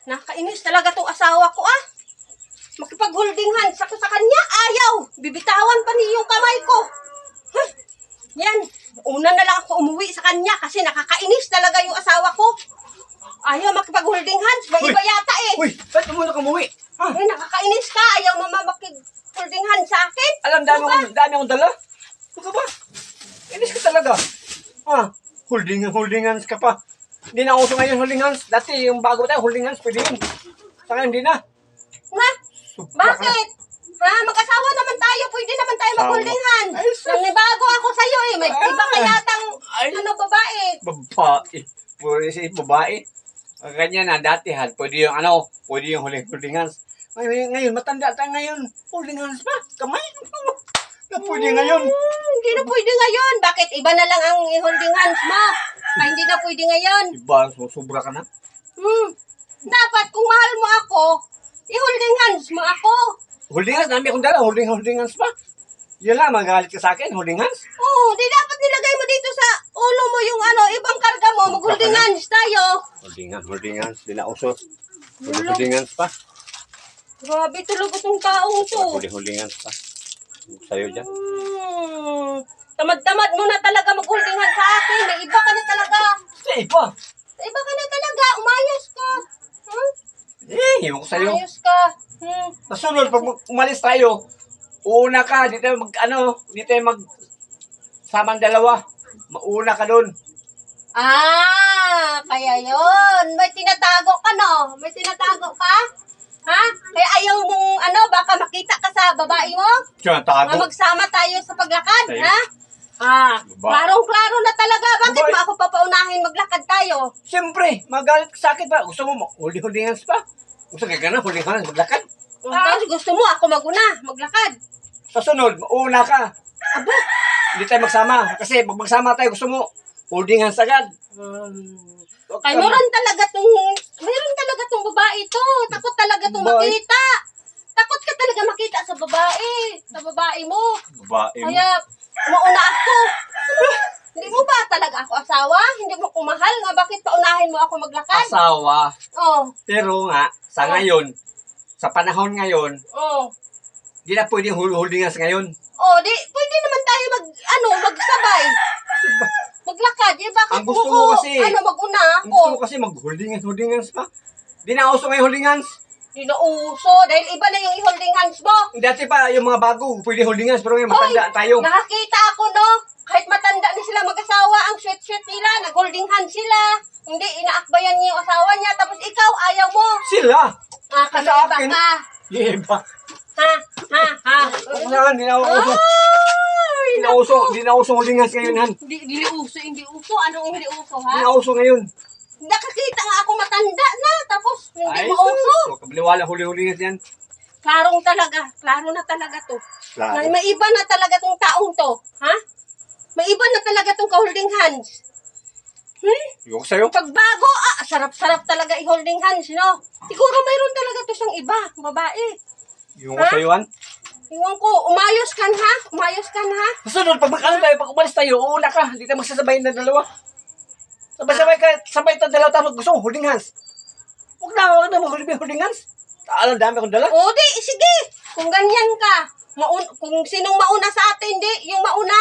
Nakainis talaga tong asawa ko ah. Makipag-holding hands ako sa kanya, ayaw. Bibitawan pa niya yung kamay ko. Huh? Yan, una na lang ako umuwi sa kanya kasi nakakainis talaga yung asawa ko. Ayaw makipag-holding hands, may iba yata eh. Uy, ba't muna ka umuwi? Ha? Ay, nakakainis ka, ayaw makipag-holding hands sa akin. Alam, dami akong dala. Ano ka ba? Inis ka talaga. Ha? Holding hands ka pa. Hindi na uso ngayon holding hands. Dati yung bago tayo, holding hands, pwede yun. Saka hindi na. Nga? Sobra ka na. Bakit? Ha? Mag-asawa naman tayo, pwede naman tayo mag-holding hands. Ay, sus. Nanibago ako sa'yo eh, may iba kaya tang Ay. babae. Babae. Pwede si babae. Ganyan na, dati pwede yung pwede yung holding hands. Ngayon, matanda tayo ngayon. Holding hands pa? Kamay? Na pwede ngayon. Hindi na pwede ngayon. Bakit? Iba na lang ang holding hands mo. Ay, hindi na pwede ngayon. Iba, sobra ka na. Dapat, kung mahal mo ako, i-holding hands mo ako. Holding hands, dami akong dala. Holding hands pa. Yun lang, magalit ka sa akin, holding hands. Oo, di dapat nilagay mo dito sa ulo mo yung ibang karga mo. Mag-holding hands tayo. Holding hands, di na uso. Holding hands pa. Grabe talaga itong taong to. Holding hands pa. Sa'yo dyan. Tamad-tamad mo na talaga mag-holding hands sa akin. May iba ka na talaga. Iba. May iba ka na talaga. Umayos ka. Hiwag ko sa'yo. Umayos ka. Nasunod, pag umalis tayo, una ka, di tayo samang dalawa. Mauna ka doon. Kaya yon. May tinatago ka, no? May tinatago ka? Ha? Kaya ayaw mong, baka makita ka sa babae mo? Siya, Nga tago. magsama tayo sa paglakad, Tayo. ha? Klarong-klaro na talaga. Bakit Babae. mo ako papaunahin maglakad tayo? Siyempre, magalit ka sa akin pa. Gusto mo, holding hands pa? Gusto ka na, holding hands, maglakad. Kasi gusto mo ako maguna, maglakad. Sa sunod, mauna ka. Aba, Hindi tayo magsama. Kasi pag magsama tayo, gusto mo, holding hands agad. kay meron talaga tong babae to. Takot talaga tong Babae? makita. Takot ka talaga makita sa babae mo. Babae mo. Kaya, mauna ako. Hindi mo ba talaga ako asawa? Hindi mo ko mahal nga, bakit paunahin mo ako maglakad? Asawa. Oh, Pero nga, sa ngayon, sa panahon ngayon, oh. di na pwedeng holding hands ngayon. Oh, pwede naman tayo magsabay. Maglakad. Bakit Ang gusto mo kasi- maguna Ang ako? gusto mo kasi holding hands pa. Di na uso ngayon holding hands. Hindi na uso. Dahil iba na yung i-holding hands mo. Dati pa, yung mga bago, pwede holding hands. Pero ngayon, matanda Hoy, tayo. nakakita ako, no? Kahit matanda na sila mag-asawa, ang sweet-sweet nila, nag-holding hands sila. Hindi, inaakbayan niya yung asawa niya. Tapos ikaw, ayaw mo. Sila. Kasi Sa iba akin. ka. Iba. Ha? Kung saan, di na uso. Ay, Di na uso holding hands ngayon, Han. Hindi uso. Anong hindi uso, Di ha? na uso ngayon. Nakakita nga ako matanda na. Tapos, hindi Ay, mo uso. so, kabaliwala holding hands yan. Klaro na talaga to. Klaro. May iba na talaga tong taong to. Ha? May iba na talaga tong ka-holding hands. Yung sa'yo. Pagbago, sarap-sarap talaga i-holding hands, no? Siguro mayroon talaga to siyang iba, babae. Yung Ha? sa'yo, Han. Iwan ko, umayos ka na, ha? Kasunod, pag umalis tayo, uuna ka. Hindi tayo magsasabayin na dalawa. Sabay tayo dalawa tapos gusto mo, holding hands. Huwag na holding hands. Alam, dami akong dala. O, sige. Kung ganyan ka, kung sinong mauna sa atin, yung mauna.